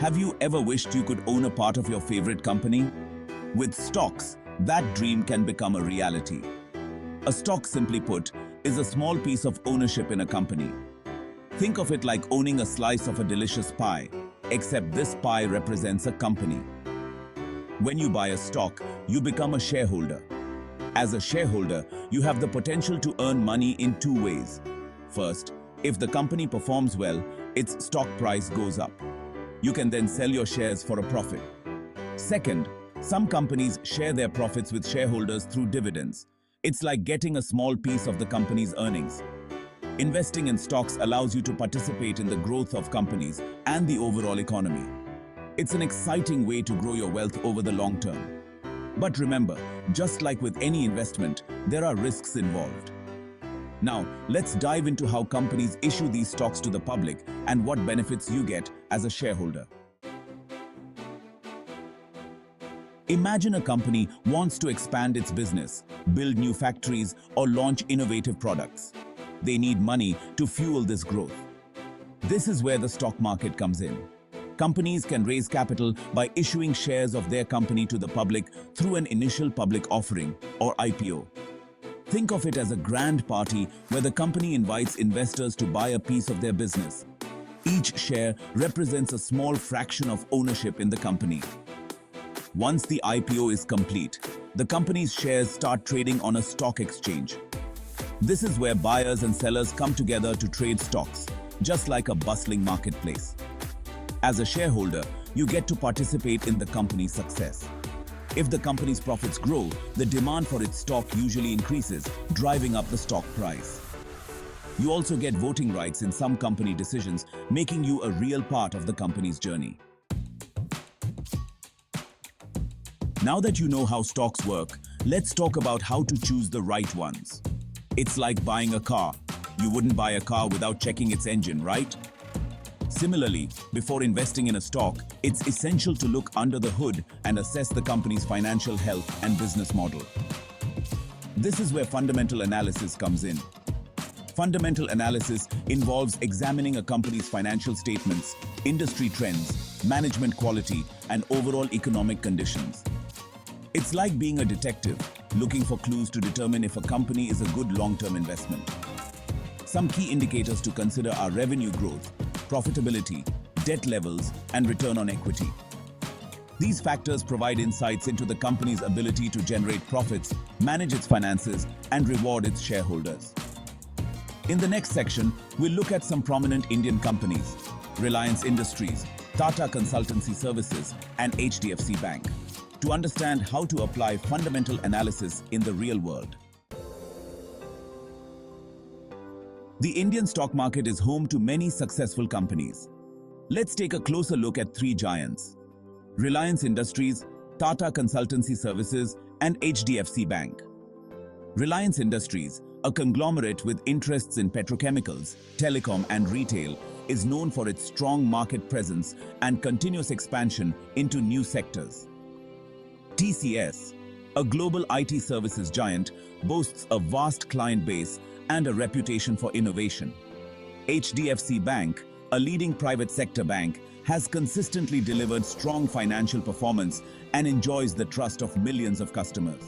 Have you ever wished you could own a part of your favorite company? With stocks, that dream can become a reality. A stock, simply put, is a small piece of ownership in a company. Think of it like owning a slice of a delicious pie, except this pie represents a company. When you buy a stock, you become a shareholder. As a shareholder, you have the potential to earn money in two ways. First, if the company performs well, its stock price goes up. You can then sell your shares for a profit. Second, some companies share their profits with shareholders through dividends. It's like getting a small piece of the company's earnings. Investing in stocks allows you to participate in the growth of companies and the overall economy. It's an exciting way to grow your wealth over the long term. But remember, just like with any investment, there are risks involved. Now, let's dive into how companies issue these stocks to the public and what benefits you get as a shareholder. Imagine a company wants to expand its business, build new factories, or launch innovative products. They need money to fuel this growth. This is where the stock market comes in. Companies can raise capital by issuing shares of their company to the public through an initial public offering, or IPO. Think of it as a grand party where the company invites investors to buy a piece of their business. Each share represents a small fraction of ownership in the company. Once the IPO is complete, the company's shares start trading on a stock exchange. This is where buyers and sellers come together to trade stocks, just like a bustling marketplace. As a shareholder, you get to participate in the company's success. If the company's profits grow, the demand for its stock usually increases, driving up the stock price. You also get voting rights in some company decisions, making you a real part of the company's journey. Now that you know how stocks work, let's talk about how to choose the right ones. It's like buying a car. You wouldn't buy a car without checking its engine, right? Similarly, before investing in a stock, it's essential to look under the hood and assess the company's financial health and business model. This is where fundamental analysis comes in. Fundamental analysis involves examining a company's financial statements, industry trends, management quality, and overall economic conditions. It's like being a detective, looking for clues to determine if a company is a good long-term investment. Some key indicators to consider are revenue growth, profitability, debt levels, and return on equity. These factors provide insights into the company's ability to generate profits, manage its finances, and reward its shareholders. In the next section, we'll look at some prominent Indian companies: Reliance Industries, Tata Consultancy Services, and HDFC Bank, to understand how to apply fundamental analysis in the real world. The Indian stock market is home to many successful companies. Let's take a closer look at three giants: Reliance Industries, Tata Consultancy Services, and HDFC Bank. Reliance Industries, a conglomerate with interests in petrochemicals, telecom, and retail, is known for its strong market presence and continuous expansion into new sectors. TCS, a global IT services giant, boasts a vast client base and a reputation for innovation. HDFC Bank, a leading private sector bank, has consistently delivered strong financial performance and enjoys the trust of millions of customers.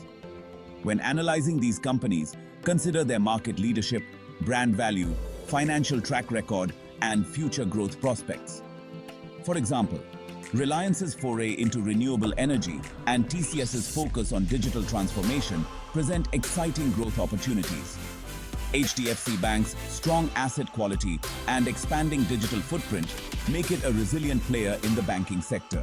When analyzing these companies, consider their market leadership, brand value, financial track record, and future growth prospects. For example, Reliance's foray into renewable energy and TCS's focus on digital transformation present exciting growth opportunities. HDFC Bank's strong asset quality and expanding digital footprint make it a resilient player in the banking sector.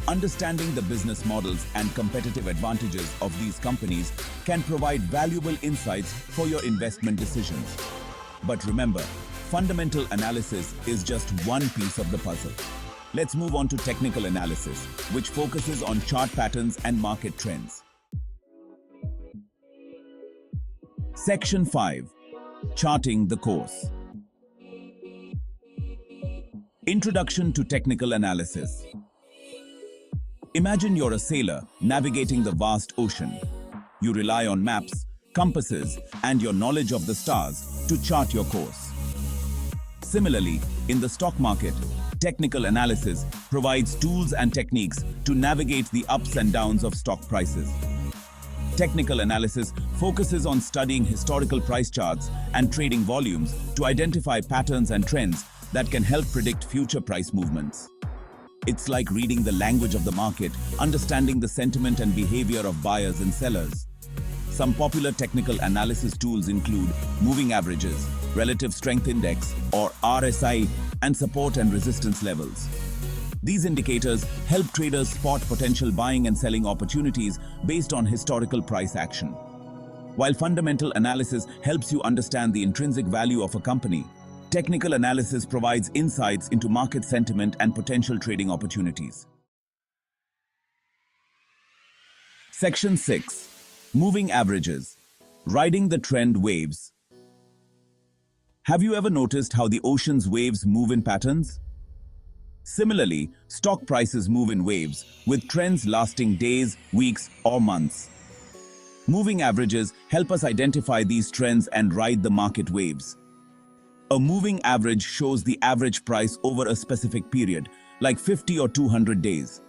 Understanding the business models and competitive advantages of these companies can provide valuable insights for your investment decisions. But remember, fundamental analysis is just one piece of the puzzle. Let's move on to technical analysis, which focuses on chart patterns and market trends. Section 5. Charting the course. Introduction to technical analysis. Imagine you're a sailor navigating the vast ocean. You rely on maps, compasses, and your knowledge of the stars to chart your course. Similarly, in the stock market, Technical analysis provides tools and techniques to navigate the ups and downs of stock prices. Technical analysis focuses on studying historical price charts and trading volumes to identify patterns and trends that can help predict future price movements. It's like reading the language of the market, understanding the sentiment and behavior of buyers and sellers. Some popular technical analysis tools include moving averages, relative strength index or RSI, and support and resistance levels. These indicators help traders spot potential buying and selling opportunities based on historical price action. While fundamental analysis helps you understand the intrinsic value of a company, technical analysis provides insights into market sentiment and potential trading opportunities. Section 6. Moving averages. Riding the trend waves. Have you ever noticed how the ocean's waves move in patterns? Similarly, stock prices move in waves, with trends lasting days, weeks, or months. Moving averages help us identify these trends and ride the market waves. A moving average shows the average price over a specific period, like 50 or 200 days.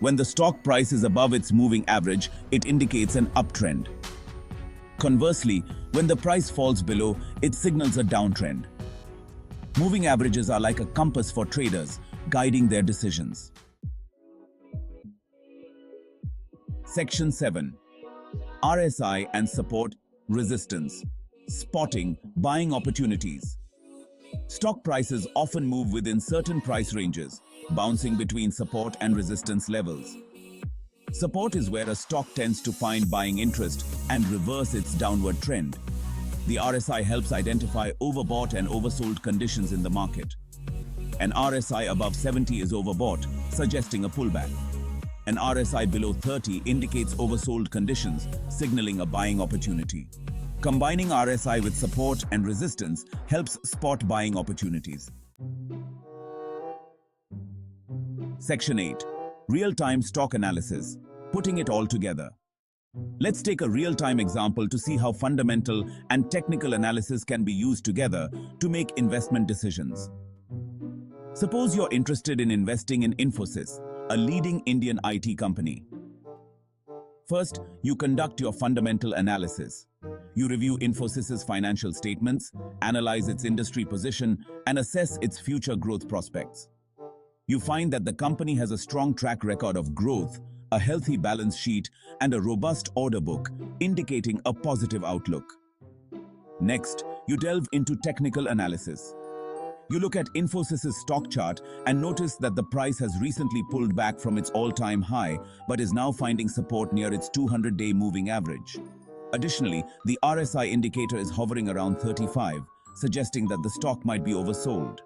When the stock price is above its moving average, it indicates an uptrend. Conversely, when the price falls below, it signals a downtrend. Moving averages are like a compass for traders, guiding their decisions. Section 7. RSI and support, resistance. Spotting, buying opportunities. Stock prices often move within certain price ranges, bouncing between support and resistance levels. Support is where a stock tends to find buying interest and reverse its downward trend. The RSI helps identify overbought and oversold conditions in the market. An RSI above 70 is overbought, suggesting a pullback. An RSI below 30 indicates oversold conditions, signaling a buying opportunity. Combining RSI with support and resistance helps spot buying opportunities. Section 8. Real-time stock analysis. Putting it all together. Let's take a real-time example to see how fundamental and technical analysis can be used together to make investment decisions. Suppose you're interested in investing in Infosys, a leading Indian IT company. First, you conduct your fundamental analysis. You review Infosys's financial statements, analyze its industry position, and assess its future growth prospects. You find that the company has a strong track record of growth, a healthy balance sheet, and a robust order book, indicating a positive outlook. Next, you delve into technical analysis. You look at Infosys's stock chart and notice that the price has recently pulled back from its all-time high, but is now finding support near its 200-day moving average. Additionally, the RSI indicator is hovering around 35, suggesting that the stock might be oversold.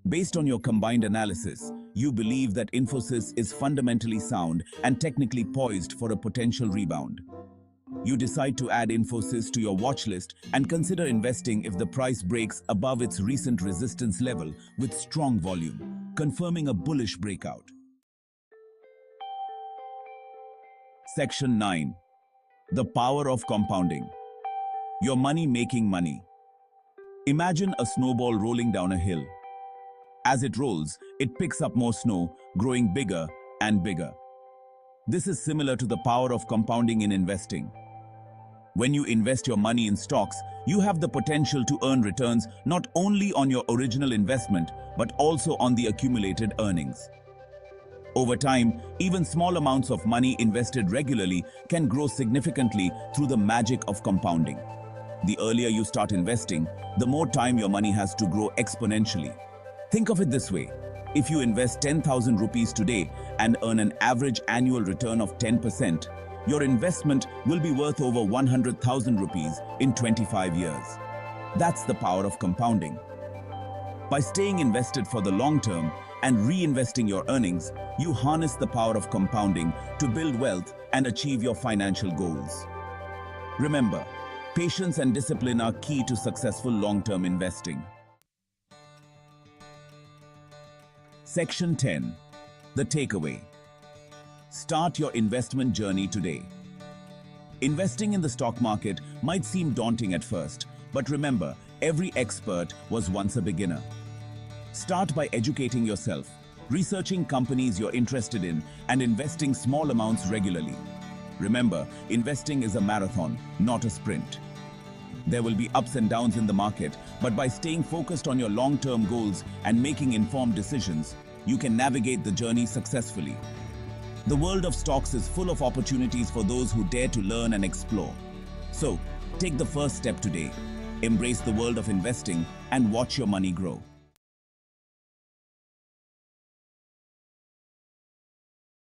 Based on your combined analysis, you believe that Infosys is fundamentally sound and technically poised for a potential rebound. You decide to add Infosys to your watch list and consider investing if the price breaks above its recent resistance level with strong volume, confirming a bullish breakout. Section 9. The power of compounding. Your money making money. Imagine a snowball rolling down a hill. As it rolls, it picks up more snow, growing bigger and bigger. This is similar to the power of compounding in investing. When you invest your money in stocks, you have the potential to earn returns not only on your original investment, but also on the accumulated earnings. Over time, even small amounts of money invested regularly can grow significantly through the magic of compounding. The earlier you start investing, the more time your money has to grow exponentially. Think of it this way. If you invest 10,000 rupees today and earn an average annual return of 10%, your investment will be worth over 100,000 rupees in 25 years. That's the power of compounding. By staying invested for the long term and reinvesting your earnings, you harness the power of compounding to build wealth and achieve your financial goals. Remember, patience and discipline are key to successful long-term investing. Section 10. The takeaway. Start your investment journey today. Investing in the stock market might seem daunting at first, but remember, every expert was once a beginner. Start by educating yourself, researching companies you're interested in, and investing small amounts regularly. Remember, investing is a marathon, not a sprint. There will be ups and downs in the market, but by staying focused on your long-term goals and making informed decisions, you can navigate the journey successfully. The world of stocks is full of opportunities for those who dare to learn and explore. So, take the first step today. Embrace the world of investing and watch your money grow.